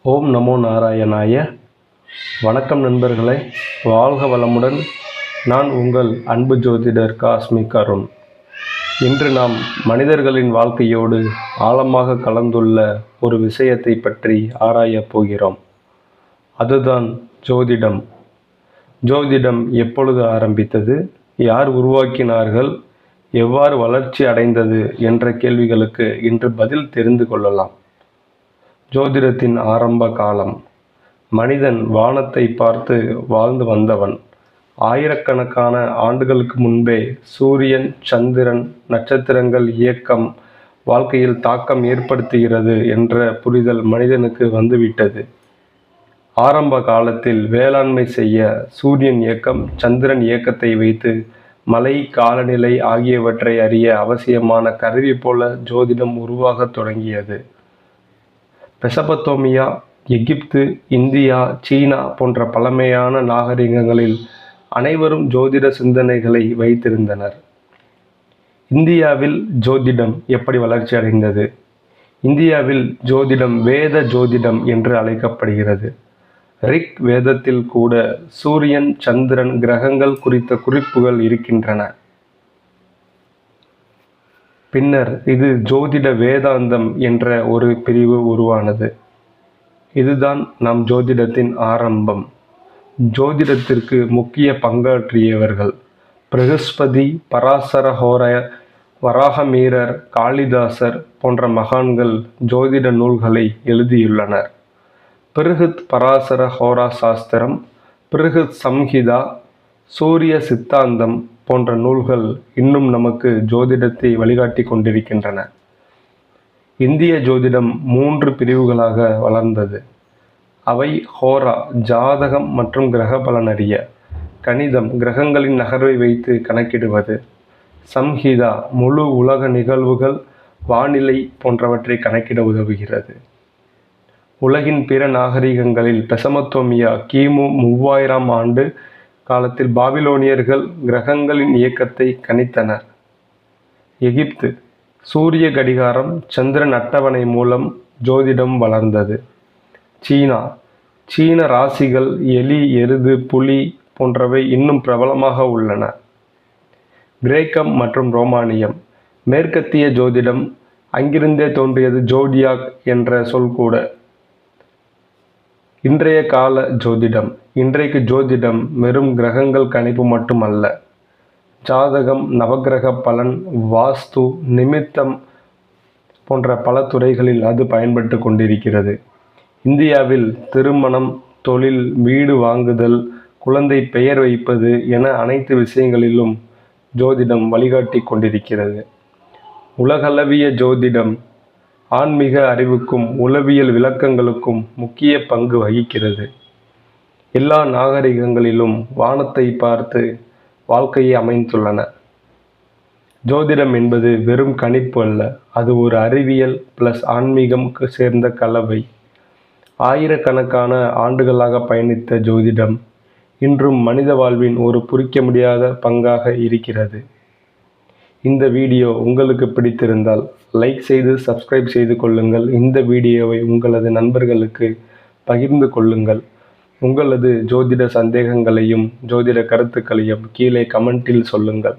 ஓம் நமோ நாராயணாய. வணக்கம் நண்பர்களே, வாழ்க வளமுடன். நான் உங்கள் அன்பு ஜோதிடர் காஸ்மிக் அருண். இன்று நாம் மனிதர்களின் வாழ்க்கையோடு ஆழமாக கலந்துள்ள ஒரு விஷயத்தை பற்றி ஆராயப் போகிறோம். அதுதான் ஜோதிடம். ஜோதிடம் எப்பொழுது ஆரம்பித்தது, யார் உருவாக்கினார்கள், எவ்வாறு வளர்ச்சி அடைந்தது என்ற கேள்விகளுக்கு இன்று பதில் தெரிந்து கொள்ளலாம். ஜோதிடத்தின் ஆரம்ப காலம். மனிதன் வானத்தை பார்த்து வாழ்ந்து வந்தவன். ஆயிரக்கணக்கான ஆண்டுகளுக்கு முன்பே சூரியன், சந்திரன், நட்சத்திரங்கள் இயக்கம் வாழ்க்கையில் தாக்கம் ஏற்படுத்துகிறது என்ற புரிதல் மனிதனுக்கு வந்துவிட்டது. ஆரம்ப காலத்தில் வேளாண்மை செய்ய சூரியன் இயக்கம், சந்திரன் இயக்கத்தை வைத்து மழை, காலநிலை ஆகியவற்றை அறிய அவசியமான கருவி போல ஜோதிடம் உருவாகத் தொடங்கியது. மெசபத்தோமியா, எகிப்து, இந்தியா, சீனா போன்ற பழமையான நாகரிகங்களில் அனைவரும் ஜோதிட சிந்தனைகளை வைத்திருந்தனர். இந்தியாவில் ஜோதிடம் எப்படி வளர்ச்சி அடைந்தது? இந்தியாவில் ஜோதிடம் வேத ஜோதிடம் என்று அழைக்கப்படுகிறது. ரிக் வேதத்தில் கூட சூரியன், சந்திரன், கிரகங்கள் குறித்த குறிப்புகள் இருக்கின்றன. பின்னர் இது ஜோதிட வேதாந்தம் என்ற ஒரு பிரிவு உருவானது. இதுதான் நம் ஜோதிடத்தின் ஆரம்பம். ஜோதிடத்திற்கு முக்கிய பங்காற்றியவர்கள் பிரகஸ்பதி, பராசர வராகமீரர், காளிதாசர் போன்ற மகான்கள் ஜோதிட நூல்களை எழுதியுள்ளனர். பிருஹத் பராசர ஹோரா சாஸ்திரம், பிருஹத் சம்ஹிதா, சூரிய சித்தாந்தம் போன்ற நூல்கள் இன்னும் நமக்கு ஜோதிடத்தை வழிகாட்டி கொண்டிருக்கின்றன. இந்திய ஜோதிடம் 3 பிரிவுகளாக வளர்ந்தது. அவை ஹோரா, ஜாதகம் மற்றும் கிரக பலன் அறிய; கணிதம், கிரகங்களின் நகர்வை வைத்து கணக்கிடுவது; சம்ஹிதா, முழு உலக நிகழ்வுகள், வானிலை போன்றவற்றை கணக்கிட உதவுகிறது. உலகின் பிற நாகரிகங்களில் மெசபத்தோமியா கிமு 3000 ஆண்டு காலத்தில் பாபிலோனியர்கள் கிரகங்களின் இயக்கத்தை கணித்தனர். எகிப்து, சூரிய கடிகாரம், சந்திரன் அட்டவணை மூலம் ஜோதிடம் வளர்ந்தது. சீன ராசிகள், எலி, எருது, புலி போன்றவை இன்னும் பிரபலமாக உள்ளன. கிரேக்கம் மற்றும் ரோமானியம். மேற்கத்திய ஜோதிடம், அங்கிருந்தே தோன்றியது ஜோடியாக் என்ற சொல் கூட. இன்றைய கால ஜோதிடம். இன்றைக்கு ஜோதிடம் வெறும் கிரகங்கள் கணிப்பு மட்டுமல்ல. ஜாதகம், நவகிரக பலன், வாஸ்து, நிமித்தம் போன்ற பல துறைகளில் அது பயன்பட்டு கொண்டிருக்கிறது. இந்தியாவில் திருமணம், தொழில், வீடு வாங்குதல், குழந்தை பெயர் வைப்பது என அனைத்து விஷயங்களிலும் ஜோதிடம் வழிகாட்டி கொண்டிருக்கிறது. உலகளவிய ஜோதிடம் ஆன்மீக அறிவுக்கும் உளவியல் விளக்கங்களுக்கும் முக்கிய பங்கு வகிக்கிறது. எல்லா நாகரிகங்களிலும் வானத்தை பார்த்து வாழ்க்கையை அமைந்துள்ளன. ஜோதிடம் என்பது வெறும் கணிப்பு அல்ல, அது ஒரு அறிவியல் பிளஸ் ஆன்மீகம் சேர்ந்த கலவை. ஆயிரக்கணக்கான ஆண்டுகளாக பயணித்த ஜோதிடம் இன்றும் மனித வாழ்வின் ஒரு புரிக்க முடியாத பங்காக இருக்கிறது. இந்த வீடியோ உங்களுக்கு பிடித்திருந்தால் லைக் செய்து சப்ஸ்கிரைப் செய்து கொள்ளுங்கள். இந்த வீடியோவை உங்களது நண்பர்களுக்கு பகிர்ந்து கொள்ளுங்கள். உங்களது ஜோதிட சந்தேகங்களையும் ஜோதிட கருத்துக்களையும் கீழே கமெண்டில் சொல்லுங்கள்.